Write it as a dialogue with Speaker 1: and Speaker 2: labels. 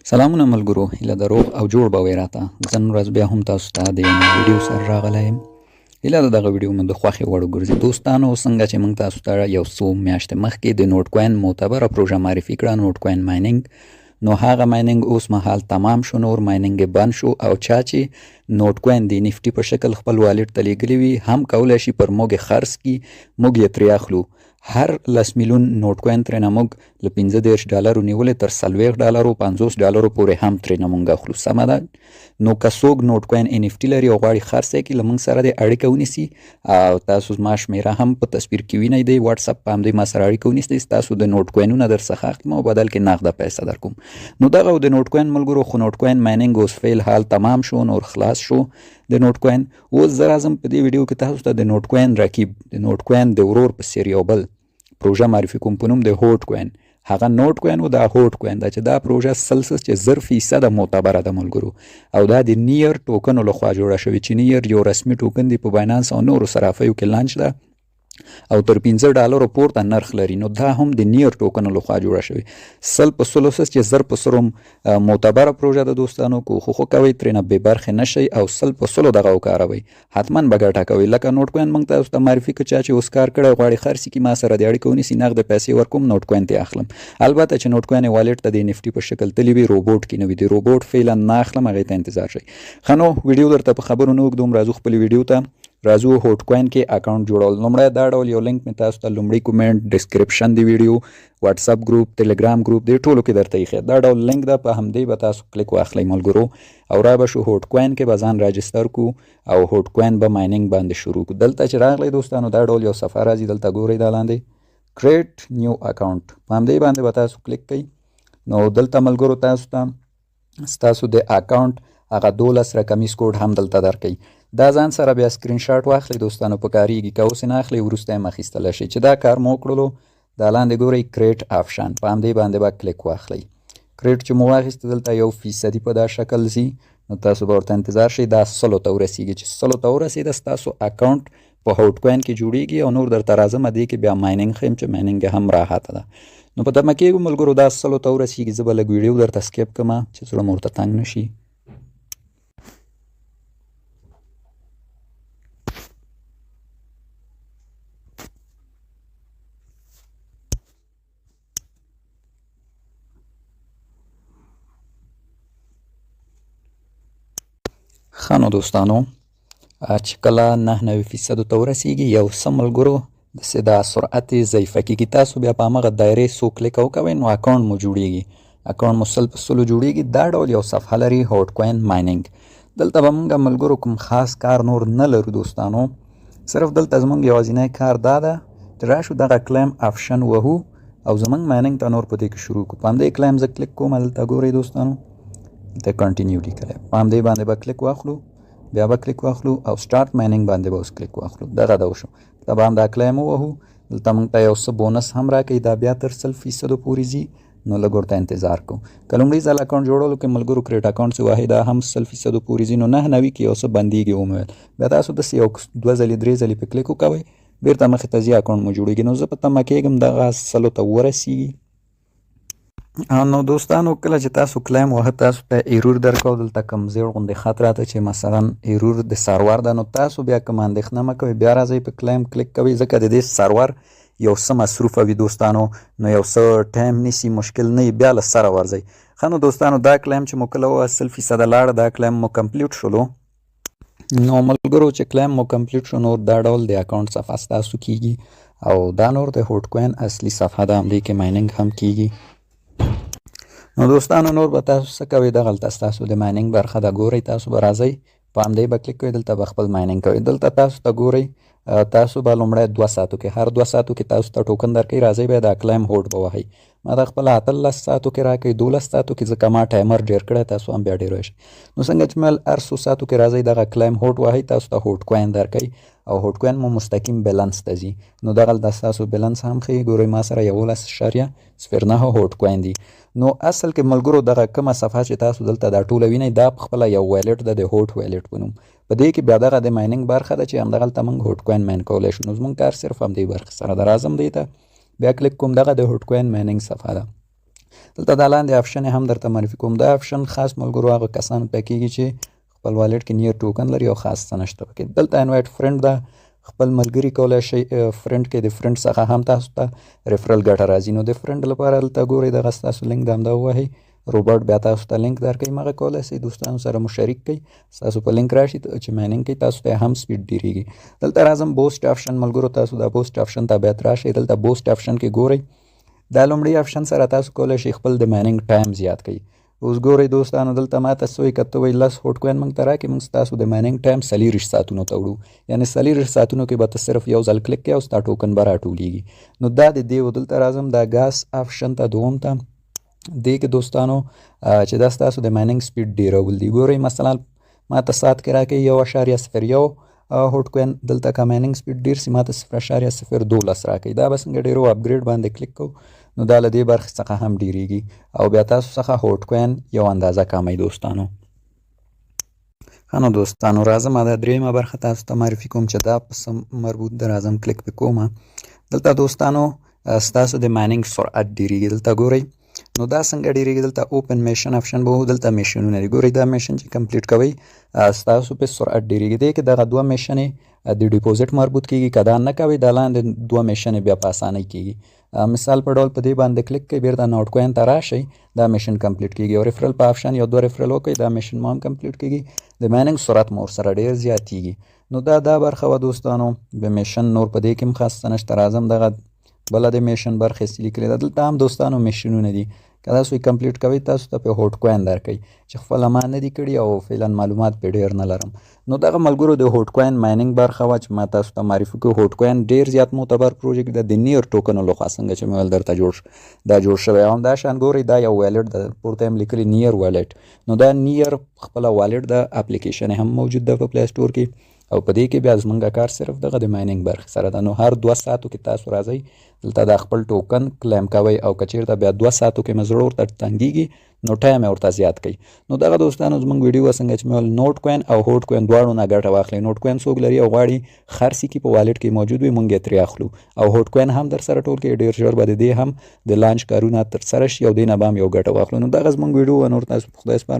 Speaker 1: سلامونه ملګرو، هیله ده روغ او جوړ به وئ راته. زه نن ورځ بیا هم تاسو ته د یو ویډیو سره راغلی یم. هیله ده دغه ویډیو مو د خوښې وړ وګرځي. دوستانو، څنګه چې موږ تاسو ته یو څو میاشتې مخکې د نوټ کوین معتبره پروژه معرفي کړه، نوټ کوین مایننګ، نو هغه مایننګ اوس مهال تمام شو، نور مایننګ یې بند شو او چا چې نوټ کوین د نفټي په شکل خپل والټ ته لیږلي وي هم کولی شي پر موږ یې خرڅ کړي، موږ یې ترې اخلو. هر 10 میلیون نوټ کوین ترېنه موږ له $15 نیولې تر $40 $50 پورې هم ترېنه موږ اخلو. سمه ده؟ نو که څوک نوټ کوین NFT لري او غواړي خرڅ یې کړي، له موږ سره دې اړیکه ونیسي او تاسو زما شمېره هم په تصویر کې وینئ دی. واتساپ په همدې ما سره اړیکه ونیسئ، ستاسو د نوټ کوینونه درڅخه اخلم او بدل کې نغده پیسه درکوم. نو دغه د نوټ کوین ملګرو، خو نوټ کوین مایننګ اوس فعل حال تمام شو، نور خلاص شو د نوټ کوین. اوس زه راځم په دې ویډیو کې تاسو ته د نوټ کوین رقیب، د نوټ کوین د ورور په څېر یو بل پروژه معرفي کوم په نوم د هوټ کوین. هغه نوټ کوین او دا هوټ کوین ده چې دا پروژه سلسس چې 0% معتبره ده ملګرو، او دا د نیر ټوکنو لخوا جوړه شوې چې نیر یو رسمي ټوکن دی، په باینانس او نورو صرافیو کې لانچ ده او تر $15 پورته نرخ لري. نو دا هم د نیر ټوکنو لخوا جوړه شوې 100% چې 0% معتبره پروژه ده. دوستانو، کوښښ کوئ ترېنه بې برخې نشئ او 100% دغه وکاروئ، حتما به ګټه کوئ. لکه نوټ کوین موږ تاسو ته معرفي کړه، چا چې اوس کار کړی غواړي خرڅ کړي، ما سره د اړیکه ونیسي، نغده پیسې ورکوم، نوټ کوین ترې اخلم. البته چې نوټ کوین والټ ته د NFT په شکل تللی وي، روبوټ کې نه وي، د روبوټ فعلا نه اخلم، هغې ته انتظار شئ. ښه نو ویډیو درته په خبرو نه اوږدوم، راځو خپلې ویډیو ته. راځو هوټ کوین کې اکاونټ جوړول. لومړی دا ډول یو لینک مې تاسو ته لومړی کومنټ، ډسکرپشن د ویډیو، واتساپ ګروپ، ټلګرام ګروپ، دې ټولو کې درته ایښی. دا ډول لینک ده، په همدې به تاسو کلیک واخلئ ملګرو او را به شو هوټ کوین کې به ځان راجستر کو او هوټ کوین به مایننګ باندې شروع کو. دلته چې راغلی دوستانو، دا ډول یو صفحه راځي، دلته ګورئ دا لاندې کریټ نیو اکاونټ، په همدې باندې به تاسو کلیک کوئ. نو دلته ملګرو تاسو ته ستاسو د اکاونټ هغه 12 رقمیز کوډ هم دلته درکوي. دا ځان سره بیا سکرین شاټ واخلئ دوستانو، په کاریږي. که اوس یې نه اخلئ وروسته یې هم اخیستلی شئ. چې دا کار مو وکړلو، دا لاندې ګورئ کریټ آپشن، په همدې باندې به کلیک واخلئ. کریټ چې مو واخیسته، دلته 1% په دا شکل ځي، نو تاسو به ورته انتظار شئ دا 100 ته ورسیږي. چې 100 ته ورسېده، ستاسو اکاونټ په هوټ کوین کې جوړیږي او نور درته راځم دې کې بیا مایننګ ښیم چې مایننګ هم راحته ده. نو په تمه کېږو ملګرو، دا 100 ته ورسیږي. زه به لږ ویډیو درته سکیپ کړم چې زړه مو ورته تنګ نه شي. ښه نو دوستانو، چې کله 99% ته ورسیږي، یو څه ملګرو داسې دا سرعت یې ضعیفه کېږي. تاسو بیا په همغه دایرې څو کلیکه وکوئ، نو اکاونټ مو جوړیږي، اکاونټ مو 100% جوړیږي. دا ډول یو صفحه لري هوټ کوین مایننګ. دلته به موږ ملګرو کوم خاص کار نور نه لرو دوستانو، صرف دلته زموږ یوازینی کار دا ده چې راشو دغه کلیم آپشن وهو او زموږ مایننګ ته نور په دې کې شروع کړو. په همدې کلیم زه کلیک کوم، دلته ګورئ دوستانو، دلته کنټینیو لیکلی، په همدې باندې به کلیک واخلو، بیا به کلیک واخلو او سټارټ مایننګ باندې به اوس کلیک واخلو. دغه ده وشو، دا به هم دا کلیم ووهو. دلته موږ ته یو څه بونس هم راکوي، دا بیا تر 100% پورې ځي، نو لږ ورته انتظار کوو. که لومړي ځل اکاونټ جوړولو کې ملګرو کریټ اکاونټ چې واحد دا هم 100% پورې ځي، نو 99 کې یو څه بندېږي ومویل. بیا تاسو داسې یو 2 ځلې 3 ځلې پې کلیک وکوئ، بېرته مخې ته ځي، اکاونټ مو جوړېږي. نو زه په تمه کېږم دغه 100 ته ورسیږي. نو دوستانو، کله چې تاسو کلیم وهه، تاسو ته ایرور درکو، دلته کوم زیړ غوندې خط راته چې مثلا ایرور د سرور ده، نو تاسو بیا کوم اندېښنه مه کوئ، بیا راځئ په کلیم کلیک کوئ، ځکه د دې سرور یو څه مصروفه وي دوستانو، نو یو څه ټایم نیسي، مشکل نه وي، بیا له سره ورځئ. ښه نو دوستانو، دا کلیم چې مو کله ووهه 100% لاړه، دا کلیم مو کمپلیټ شولو. نو ملګرو چې کلیم مو کمپلیټ شو، نور دا ډول د اکاونټ صفحه ستاسو کېږي او دا نور د هوټ کوین اصلي صفحه ده، همدې کې مایننګ هم کېږي. نو دوستانو، نور به تاسو څه کوئ، دغلته ستاسو د مایننګ برخه ده، ګورئ، تاسو به راځئ، په همدې به کلیک کوئ، دلته به خپل مایننګ کوئ. دلته تاسو ته ګورئ، تاسو به لومړی 2 ساعتو کې، هر 2 ساعتو کې تاسو ته ټوکن درکوي، راځئ بیا دا کلیم هوټ به وهئ. ما دا خپله 18 ساعتو کې راکوي، 12 ساعتو کې، ځکه ما ټایمر ډېر کړی، تاسو هم بیا ډېر وایئ. نو څنګه چې مل هر 100 ساعتو کې راځئ دغه کلیم هوټ وهئ، تاسو ته هوټ کوین درکوي او هوټ کوین مو مستقیم بیلنس ته ځي. نو دغلته ستاسو بیلنس هم ښیي، ګورئ ما سره 11.09 هوټ کوین دي. نو اصل کې ملګرو دغه کومه صفحه چې تاسو دلته دا ټوله وینئ، دا پخپله یو ویلټ ده، د هوټ ویلټ په نوم. په دې کې بیا دغه د مایننګ برخه ده چې همدغلته موږ هوټ کوین ماین کولی شو. نو زموږ کار صرف همدې برخې سره ده. راځم دې ته، بیا کلیک کوم، دغه د هوټ کوین مایننګ صفحه ده. دلته دا لاندې آپشن هم درته معرفي کوم. دا آپشن خاص ملګرو هغه کسانو ته کېږي چې خپل والټ کې نیر ټوکن لري او خاص څه نشته پکې. دلته انوایټ فرند دا خپل ملګري کولی شئ فرند کې د فرند څخه هم تاسو ته ریفرل ګټه راځي. نو د فرند لپاره دلته ګورئ دغه ستاسو لینک د همدا ووهئ. روبرټ بیا تاسو ته لینک درکوي، هغه کولی شئ دوستانو سره مو شریک کړئ. ستاسو په لینک راشي چې مایننګ کوي تاسو ته هم سپیډ ډېرېږي. دلته راځم بوسټ آپشن ملګرو، تاسو دا بوسټ آپشن ته باید راشئ. دلته بوسټ آپشن کې ګورئ دا لومړی آپشن سره تاسو کولی شئ خپل د مایننګ ټایم زیات کړئ. اوس ګورئ دوستانو دلته ماته 171 هوټ کوین موږ ته راکړي، موږ ستاسو د مایننګ ټایم 40 ساعتونو ته وړو. یعنې 40 ساعتونو کې به ته صرف یو ځل کلیک کوې او ستا ټوکن به راټولېږي. نو دا د دې و. دلته راځم دا ګاس آپشن ته دوم ته. دې کې دوستانو چې دا ستاسو د مایننګ سپیډ ډېرول دي. ګورئ مثلا ماته ساعت کې راکوي 1.01 هوټ کوین. دلته که مایننګ سپیډ ډېر سي ماته 0.012 راکوي. دا به څنګه ډېرو اپګریډ باندې کلیک کوو نو دا له دې برخې څخه هم ډېرېږي او بیا تاسو څخه هوټ کوین یو اندازه کموي دوستانو. ښه نو دوستانو راځم دا درېیمه برخه تاسو ته معرفي کوم چې دا پس مربوط ده. راځم کلیک پې کومه. دلته دوستانو ستاسو د مایننګ سرعت ډېرېږي. دلته ګورئ نو دا څنګه ډېرېږي. دلته اوپن میشن آپشن به و، دلته میشنونه دي. ګورئ دا میشن چې کمپلیټ کوئ ستاسو په سرعت ډېرېږي. دی کې دغه 2 میشنې د ډیپوزټ مربوط کېږي. که دا نه کوئ دا لاندې 2 میشنې بیا په اسانۍ کېږي. مثال په ډول په دې باندې کلیک کوئ، بیرته نوټ کوین ته راشئ، دا میشن کمپلیټ کېږي. او ریفرل په آپشن یو 2 ریفرل وکړئ دا میشن مو هم کمپلیټ کېږي. د مایننګ سرعت مو ورسره ډېر زیاتېږي. نو دا برخه وه دوستانو د میشن. نور په دې کې هم خاص څه نشته. راځم دغه بله د میشن برخې چې لیکلې ده دلته هم دوستانو میشنونه دي. که تاسو یې کمپلیټ کوئ تاسو ته پې هوټ کوین درکوي چې خپله ما نه دي کړي او فعلا معلومات پې ډېر نه لرم. نو دغه ملګرو د هوټ کوین مایننګ برخه وه چې ما تاسو ته معرفي کړو. هوټ کوین ډېر زیات معتبر پروژیکټ ده د نیر ټوکنو لخوا څنګه چې مې ویل درته جوړ شوی. همدا شان ګورئ دا یو والټ ده، پورته هم لیکلي نیر والټ. نو دا نیر خپله والټ ده، اپلیکیشن هم موجود ده په پلی سټور کې او په دې کې بیا زموږ کار صرف دغه د مایننګ برخې سره ده. نو هر 2 ساعتو کې تاسو راځئ دلته دا خپل ټوکن کلیم کوئ او که چېرته بیا 2 ساعتو کې مې زړه ورته تنګېږي نو ټایم یې ورته زیات کوئ. نو دغه دوستانو زموږ ویډیو څنګه چې مې ویل نوټ کوین او هوټ کوین دواړو نه ګټه واخلئ. نوټ کوین څوک لري او غواړي خرڅ کړي په والټ کې موجود وي موږ یې ترې اخلو او هوټ کوین هم در سره ټول کړئ. ډېر ژر به د دې هم د لانچ کارونه ترسره شي او دې نه به هم یو ګټه واخلو. نو دغه زموږ ویډیو و. نور تاسو په خدای سپارم.